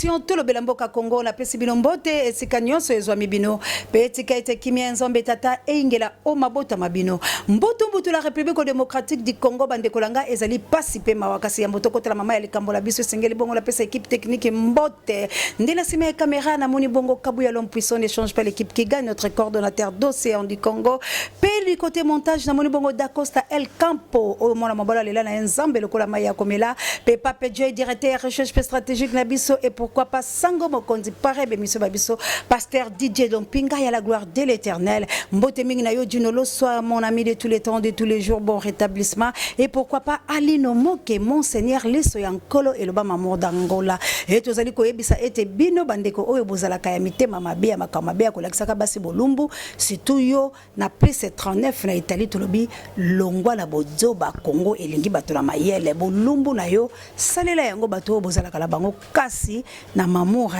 nation tout le belamboka Congo la pesi binombote esika nyonso ezwami bino petika ete kimia nzombe tata eingela o mabota mabino mboto mbutu la République démocratique du Congo bande kolanga ezali pasi pe mawakasi ya mboto kotala mama ya likambo la biso sengeli bongo la pesa équipe technique mbote ndela sima ya caméra na moni bongo kabuya l'homme puissant n'échange pas l'équipe qui gagne notre coordonnateur d'océan du Congo pe du côté montage na moni bongo d'Acosta El Campo o mona mabala lela na nzambe lokola maya komela pe pape Joy directeur recherche stratégique na biso et pourquoi pas Sango Mokonzi parebe miso babiso pasteur DJ Dompinga ya la gloire de l'Éternel mbote mingi na yo Junolo soit mon ami de tous les temps de tous les jours bon rétablissement et pourquoi pas Alino Moke monseigneur leso ya nkolo eloba mamour d'Angola et tozali koyebisa ete bino bandeko oyo bozala kaya mitema mabe ya makamabe ko lakisaka basi bolumbu surtout yo na plus 39 na Italie tolobi longwa la bozoba Congo elingi bato na mayele bolumbu na yo salela yango bato bozala kala bango kasi na mamour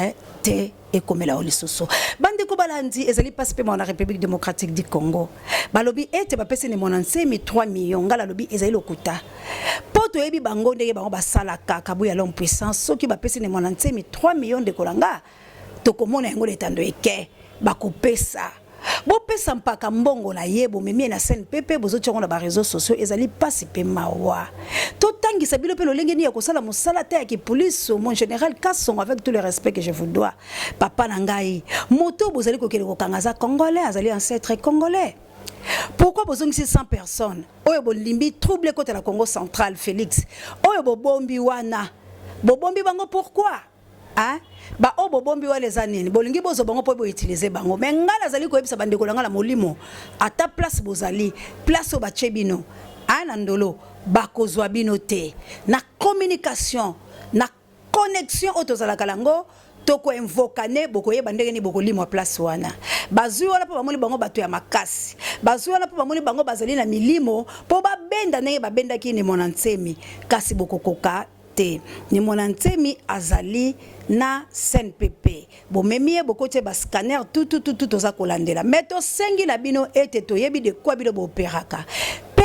te ekomela olisoso bandeko balandi ezali passe pe na République démocratique du Congo balobi ete bapesi ne monansemi 3 millions ngala lobi ezali lokuta poto yebi bango ndenge bango basala kabu ya l'homme puissant soki bapesi ne monansemi 3 millions de kolanga tokomona yango letando eke bakopesa bopesa mpaka mbongo na yebo memie na scène pepe bozotiongo na ba réseaux sociaux ezali pasi pe mawa totangisa bilo pe lolenge ni ya kosala mosala te ya ki police mon général Kasson avec tout le respect que je vous dois papa na ngai moto bozali kokele kokangaza congolais azali ancêtre congolais pourquoi bozongisi 100 personnes oyo bolimbi trouble côté la Congo central Félix oyo bobombi wana bobombi bango pourquoi hein ba obo bombi wa les années bolingi bozo bango po bo utiliser bango mais ngala zali ko yebisa bandeko ngala molimo ata place bozali place ba chebino ana ndolo ba kozwa bino te na communication na connexion otozala kalango toko invokane boko yeba ndenge ni boko limwa place wana bazui wala po bamoni bango bato ya makasi bazui wala po bamoni bango bazali na milimo po babenda ndenge babenda ki ni monansemi kasi boko koka te ni monansemi azali na CNPP bomemie bokote ba scanner tout toza kolandela mais to sengi na bino ete to yebi de quoi bino bo operaka pe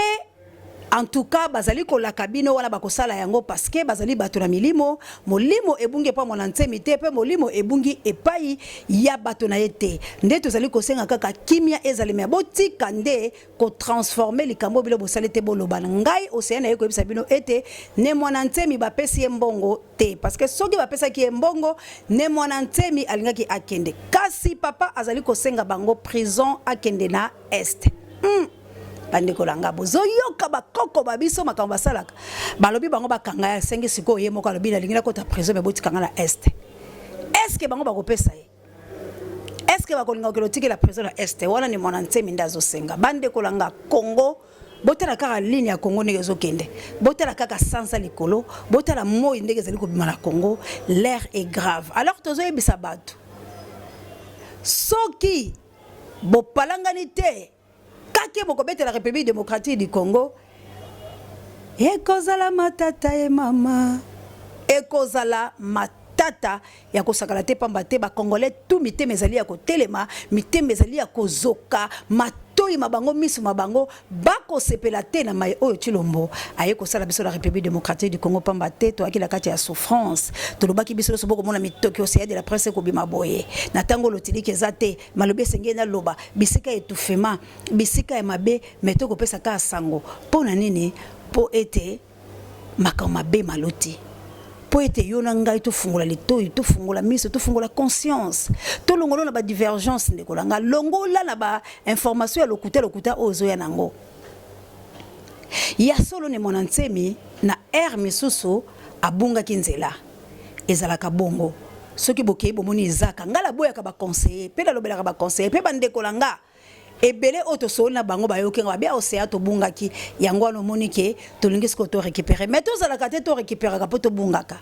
en tout cas bazali kolaka bino wana bakosala yango parce que bazali bato na milimo molimo ebungi pa monansemi te pe molimo ebungi epai ya bato na yete nde tozali kosenga kaka kimia ezali me botika nde ko transformer likambo bilo bosali te boloba ngai océane yeko ebisa bino ete ne monansemi bapesi mbongo te parce que soki bapesa ki mbongo ne monansemi alingaki akende kasi papa azali kosenga bango prison akende na est bandeko langa bozo yoka bakoko babiso makambo basalaka balobi bango bakanga ya sengi siko ye moko alobi na lingina kota prison me boti kanga na est est-ce que bango bakopesa ye est-ce que bakolinga kolotiki la prison na est wana ni monansemi ndazo senga bandeko langa Congo botala kaka ligne ya Congo ndenge ezokende botala kaka sansa likolo botala moi ndenge ezali kobima na Congo l'air est grave alors tozo yebisa bato soki bopalangani te kake bokobete la République démocratique du Congo ekozala matata e mama ekozala matata ya kosakala te pamba te ba congolais tout miteme ezali ya kotelema miteme ezali ya kozoka matoi mabango misu mabango bako sepela te na mai oyo Chilombo aye kosala biso la République démocratique du Congo pamba te to akila kati ya souffrance to lobaki biso so boko mona mitoki osia de la presse ko bima boye na tango lotilike ezate malobe senge na loba bisika etufema bisika ya mabe metoko pesa ka sango pona nini po ete makamabe maloti po ete yona ngai to fungula litoi to fungula miso to fungula conscience to longolo na ba divergence ndeko langa longola na ba information ya lokuta ozo ya nango ya solo ne monansemi na misusu abunga kinzela ezalaka bongo soki bokei bomoni ezaka ngala boya ka ba conseiller pe lobela ka ba conseiller pe bandeko langa ebele auto sol na bango bayokenga bia océan to bungaki yango ano monike to lingisi ko to récupérer mais to zala ka te to récupérer ka poto bungaka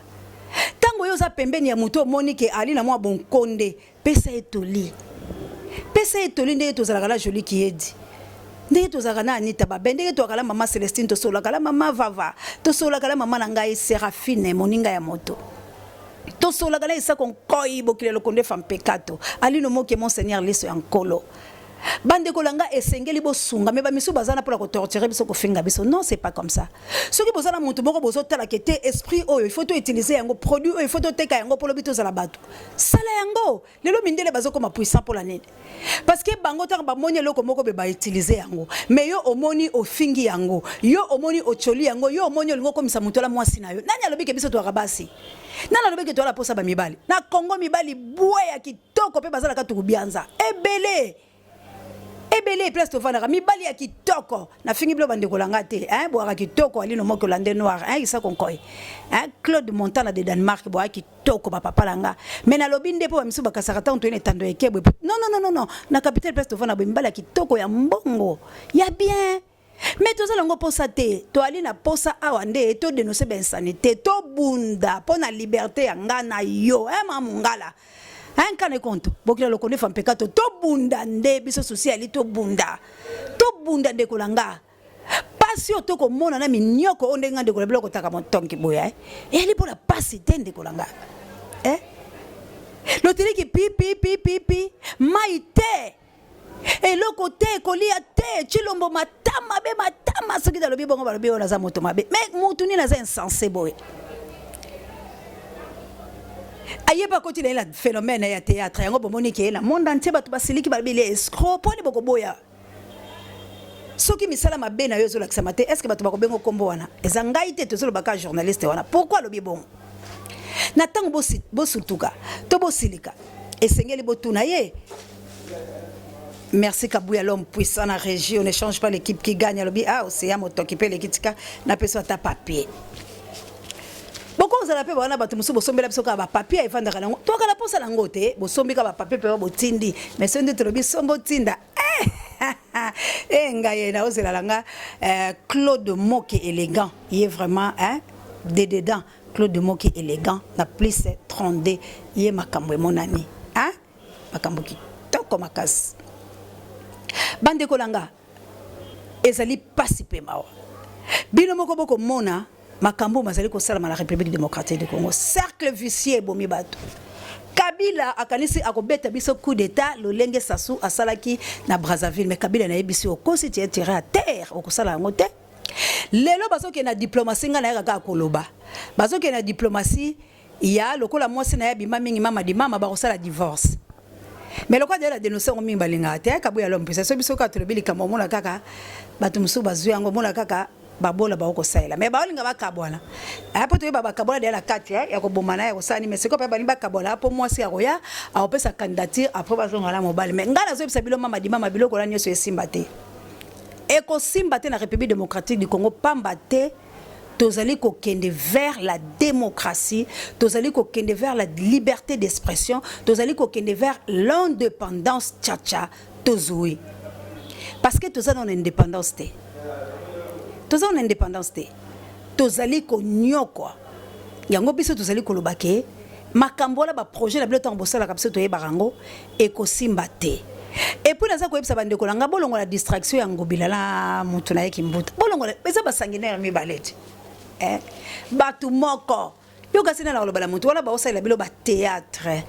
tango yo za pembeni ya muto monike ali na mwa bon konde pesa etoli ndenge to zala kala joli kiedi ndenge to zala na Anita Babe ndenge to kala mama Celestine to sola kala mama Vava to sola kala mama na ngai Séraphine moninga ya moto to sola kala isa kon koi bokile lo konde fam pekato ali no moke monseigneur leso ya nkolo Bande kolanga esengeli bo sunga mais ba misu bazana pour la torturer biso ko finga biso. Non, c'est pas comme ça. Ce qui bozana mutu moko bozotala kete esprit oyo il faut to utiliser yango produit oyo il faut to teka yango pour lobito za la bato. Sala yango. Lelo mindele bazoko ma puissant pour la nene. Parce que bango tanga ba moni loko moko be ba utiliser yango. Mais yo omoni o fingi yango. Yo omoni o choli yango. Yo omoni lingo komisa mutu la mwasi na yo. Nani alobi ke biso to rabasi. Nana alobi ke to la posa ba mibali. Na Congo mibali boué ya kitoko pe bazala ka tukubianza. Ebele. Ebele place to fana mi bali ya kitoko na fingi blo bande kolanga te boaka kitoko ali no moko lande noir isa konkoy Claude Montana de Danemark boaka kitoko papa langa mais na lobinde po misu bakasaka ta ntone tando ekebwe non na capitale place to fana bo mi bali ya kitoko ya mbongo ya bien mais to zalango posa te to ali na posa awande to dénoncer ben sanité to bunda pona liberté ya ngana yo mamungala un cas de compte, bokila lo connaît femme pekato to bunda nde biso souci ali to bunda de kolanga passion to ko mona na minyoko onde ngande ko bloko taka montonki boya et ali pour la passe de kolanga le télé qui pi maite et le côté kolia te chilombo matama ce qui dans le bibongo ba lobi ona za moto mabe mais moto ni na za insensé boy. Aye pas continuer la phénomène ya théâtre yango bomoni ke la monde entier batu basiliki balbile escroc poni boko boya soki misala mabe na yo zo lakisa mate est-ce que batu bako bengo kombo wana ezangai te to zo baka journaliste wana pourquoi lobi bon na tango bosutuka to bosilika esengeli botuna ye merci Kabouya l'homme puissant na régie on ne change pas l'équipe qui gagne lobi c'est ya moto occupé l'équipe na peso ta papier. Beaucoup de gens ont dit que les gens ont papier et fondé la to kala posa la ngote bo sombi ka ba papier pe bo tindi mais c'est ndetro bi sombo tinda ngaye na ozela langa Claude Moke élégant il est vraiment dedans Claude Moke élégant na plus 32 il est makambo mon ami makambo ki toko makasi bande kolanga ezali pasipe mawa bino moko boko mona makambo mazali ko sala la République démocratique du Congo cercle vicieux bomi bato Kabila akanisi akobeta biso coup d'état lolenge sasu asalaki na Brazzaville mais Kabila na yebisi okositi tiré à terre okosala ngote lelo bazoke na diplomatie nga na yaka koloba bazoke na diplomatie ya lokola mwasi na ya bima mingi mama di mama ba kosala divorce mais lokwa de la dénoncer on mimba linga te Kabila l'homme pesa so biso ka tolobili kama mona kaka bato musu bazu yango mona kaka babola ba ko saela mais baolinga bakabwana apo to baba kabona de la kati ya ko bomana ya ko sani mais siko pa bani bakabona apo mwasi ya koya a opesa candidature après bazonga la mobile mais ngala zo bisa bilo mama di mama biloko la nyoso esimba te e ko simba te na République démocratique du Congo pamba te tozali ko kende vers la démocratie tozali ko kende vers la liberté d'expression tozali ko kende vers l'indépendance tchatcha tozui parce que tozali en indépendance te toza en indépendance te tozali ko nyoko yango biso tozali ko lobake makambo la ba projet la biloto ngosala kapso to yebarango e ko simba te et puis naza ko yebisa bande ko langa bolongo la distraction ya ngobila la mutu na yekimbuta bolongo beza basanginere mi baleti batu moko yo kasina na loba la mutu wala ba osala bilo ba théâtre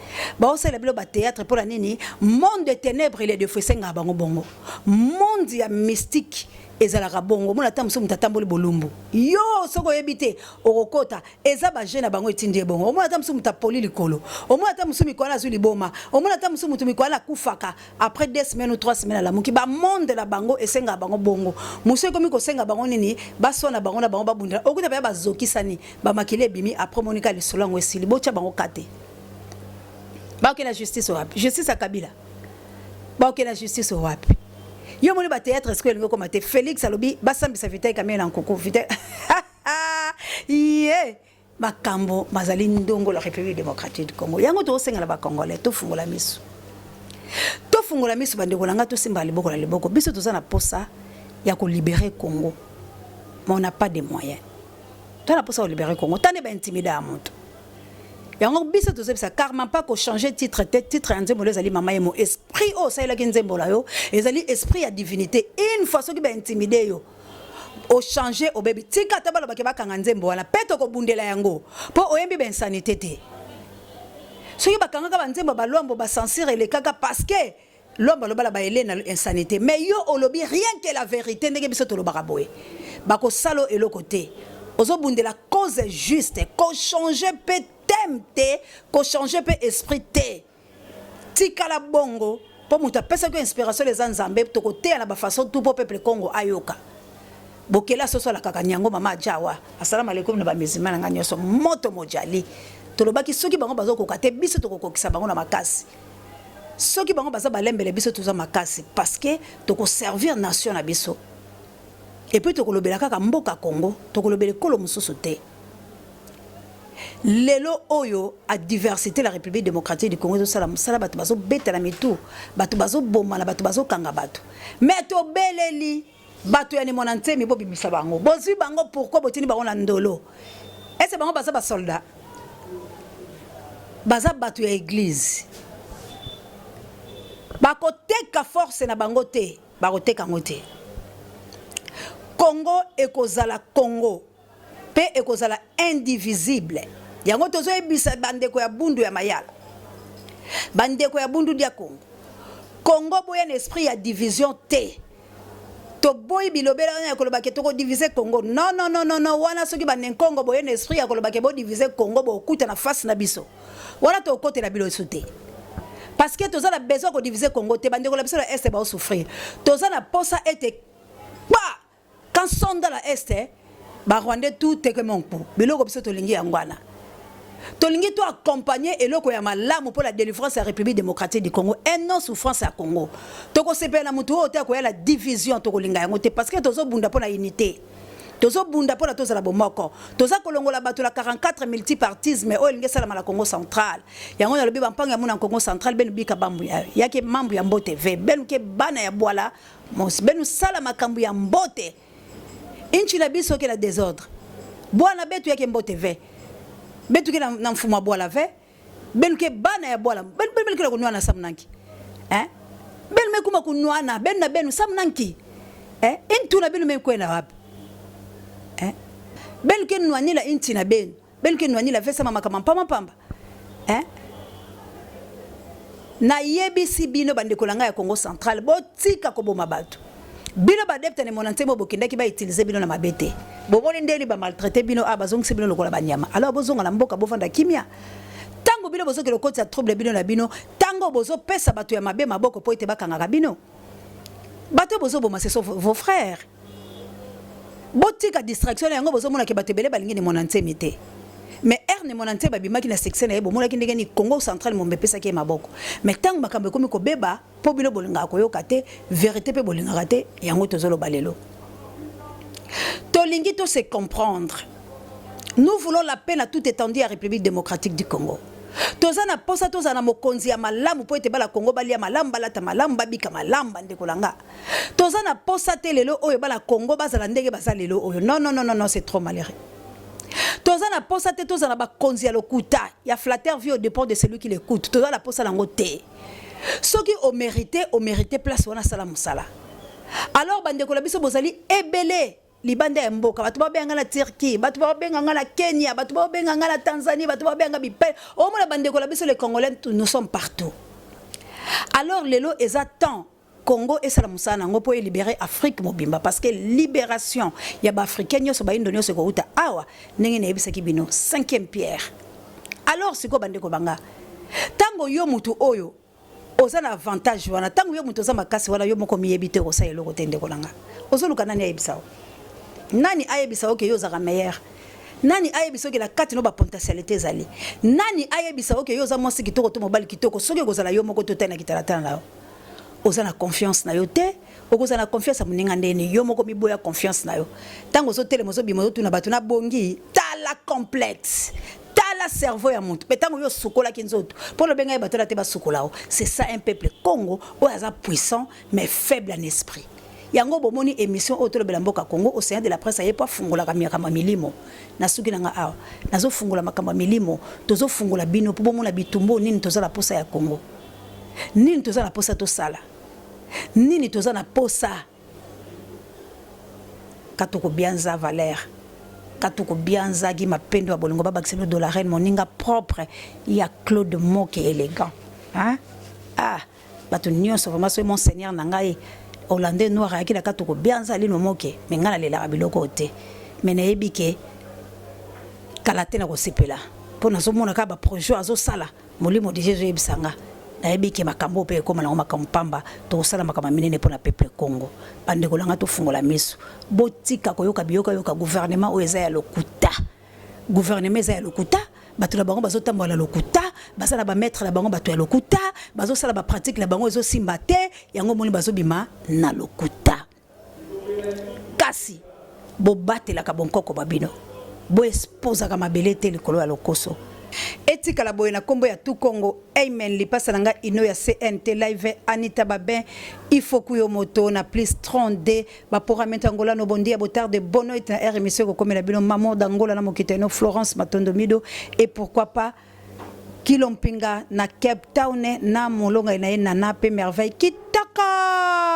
pour la nini monde de ténèbres il est de fesenga bango bongo monde ya mystique ezalaka bongo mona tamuso mutatamboli bolumbu yo soko yebite okokota eza ba jeune bango etindi bongo mona tamuso mutapoli likolo mona tamuso mikola azuli boma mona tamuso mutu mikola kufaka après 2 semaines ou 3 semaines la muki ba monde la bango esenga bango bongo muso komi ko senga bango nini basona bango na bango babundela okuta ba bazokisani ba makile bimi après monika le solango esili bocha bango kate ba ke la justice wapi justice akabila ba ke la justice wapi yo moni ba théâtre est-ce que lingo comme te Félix alobi basambisa vitae kamela nkoko vitae makambo mazali ndongo la République démocratique du Congo yango to senga la ba congolais to fungola misu bande kolanga to simba liboko la liboko biso to na posa ya ko libérer Congo mais on n'a pas de moyens to na posa ko libérer Congo tane ba intimider à monto yango biso to sebisa carrément pas ko changer titre nzembo ezali mama yemo esprit ça ila nzembo la yo ezali esprit ya divinité une fois soki ba intimider yo o changer o baby tika tabala bakeba kanga nzembo wana peto ko bundela yango po oyembi ba insanité te soki bakanga ka nzembo balombo ba censure le kaka parce que l'homme loba ba elena insanité mais yo olobi rien que la vérité ndenge biso tolobaka boye bako salo elo côté ozobunde la cause est juste ko changer peut temte ko changer peut esprit te tika la bongo po muta pesa ko inspiration les anzambe to côté na ba façon tout peuple Congo ayoka bokela soso la kakanyango mama jawa assalamu alaikum na ba musulman nga nyoso moto mojali tolobaki soki bango bazokoka te biso tokokokisa bango na makasi soki bango baza balembele biso tuza makasi parce que toko servir nation na biso et puis tokolobela kaka mboka Congo tokolobele kolo mususu te lelo oyo a diversité la République démocratique du Congo sala musala batu bazo beta na mitu batu bazo bomana batu bazo kanga batu mais to beleli batu ya ni monante mi bobi misa bango bozwi bango pourquoi botini bango na ndolo est-ce bango baza ba soldat baza batu ya église bakoteka force na bango te bakoteka ngote Congo ekozala Congo pe ekozala indivisible yango tozo ebisa bandeko ya bundu ya mayala bandeko ya bundu dia Congo Congo boya un esprit ya division te to boy bilobela na koloba ke toko diviser Congo non non non non non wana soki banen Congo boya un esprit ya koloba ke bo diviser Congo bo kuta na face na biso wana to kote na bilo soute parce que toza na besoin de diviser Congo te bandeko la biso la est ba souffrir toza na posa ete pa quand sont dans la est ba rwandais tout est comme pour biloko biso to lingi yangwana to lingi to accompagner eloko ya malamu pour la délivrance de la République démocratique du Congo et non souffrance à Congo to ko sepela na mutu o te ko ya la division to ko linga yango te parce que tozo bunda pour la unité tozo bunda pour la toza la bomoko toza kolongola bato la 44 multipartisme o lingi sala la Congo central yango na lobi bampanga ya muna Congo central ben bika bambu ya ke mambu ya mbote ve ben ke bana ya bwala mos benu sala makambu ya mbote inchi na biso ke la désordre bwana betu yake mbote ve betu ke na mfuma bwala ve benu ke bana ya bwala ben ke kunwa na samnanki benu me kuma kunwa na ben na benu samnanki intu na benu me kwena wapi benu ke nwani la inchi na benu ke nwani la ve sama makama pamba na yebisi bino bandeko langa ya Congo central botika ko boma batu bino ba depte ne monante mo bokindaki ba utiliser bino na mabete bomoni ndeli ba maltraiter bino bazongisi bino lokola banyama alors bozonga na mboka bovanda kimia tango bino bozo ke lokoti ya trouble bino na bino tango bozo pesa batu ya mabe maboko po ite bakanga bino bato bozo boma c'est vos frères botika distraction yango bozo mona ke bato belé balingi ne monante mité mais erne monante ba bimaki na section na bomona kindenge ni Congo central mo mbepesa ke maboko mais tango makambe komi ko beba po bilo bolinga koyoka te vérité pe bolinga te yango tozolo balelo tolingi to se comprendre nous voulons la paix à toute étendue à la République démocratique du Congo tozana posa tozana mokonzi ya malamu po ete bala Congo balia malamu balata malamu babika malamu bandeko langa tozana posa te lelo oyo bala Congo bazala ndenge bazalelo oyo non non non non c'est trop malheureux tozana posa te tozana bakonzi ya lokuta ya flatteur vie au dépend de celui qui l'écoute tozana posa lango te soki o mérité place wana sala musala alors bandeko la biso bozali ebele libanda ya mboka batu babenga na Turquie batu babenga na Kenya batu babenga na Tanzanie batu babenga bipe au moins bandeko la biso les Congolais nous sommes partout alors lelo exactement Congo et Salamusa nango po libérer Afrique mobimba parce que libération ya ba africain nyoso ba indonyo se ko uta awa ndenge na yebisa kibino 5e pierre alors siko bandeko banga tango yo mutu oyo oza na avantage wana tango yo mutu oza makasi wana yo moko miyebite ko sa eloko tende kolanga ozoluka nani ayebisa nani ayebisa ke yo za meilleur nani ayebisa ke la kati no ba potentialité zali nani ayebisa ke yo za mosi kitoko to mobali kitoko soki kozala yo moko to tena kitalatana na oza na confiance na yo te okoza na confiance amuninga ndeni yo moko miboya confiance na yo tango zo tele mozo bimo to na batu na bongi tala complexe tala cerveau ya mutu petango yo sukola kinzoto pour le benga batela te ba sukolao c'est ça un peuple Congo oza puissant mais faible en esprit yango bomoni émission autour de mboka Congo océan de la presse ayepa fungola kama milimo nasuki nanga awa nazo fungola makamba milimo tozo fungola bino po bomona bitumbo nini toza la posa ya Congo nini toza na posa to sala nini toza na posa katoko bianza Valère katoko bianza gi mapendo ya bolingo baba kiselo de la reine moninga propre ya Claude Moke élégant hein bato nyonso vraiment so monseigneur na ngai hollandais noir ayaki na katoko bien zali no moke me ngana lelaka biloko te me nayebi ke kala te na kosepela mpo nazomona kaka baprojet azosala molimo de jésus yebisanga nayebi ke makambo mpe ekóma nango makambo pamba tokosala makambo minene mpo na peuple congo bandeko langa tofungola miso botika koyoka biyoka yoka gouvernement oyo eza ya lokuta gouvernement eza ya lokuta bato na bango bazotambola lokuta basala ba maître na bango bato ya lokuta bazosala ba pratique na bango ezosimba te yango moni bazobima na lokuta kasi bobatelaka bonkoko babino boesposaka mabele te likolo ya lokoso etikala boye na kombo ya tout Congo amen lipasa nanga ino ya CNT live Anita Babin il faut kuyo moto na plus 30D ba programme Angola no bondi ya botar de bonne nuit na émission ko komela bino maman d'Angola na mokiteno Florence Matondomido et pourquoi pas Kilompinga na Cape Town na molonga na ye na pe merveille kitaka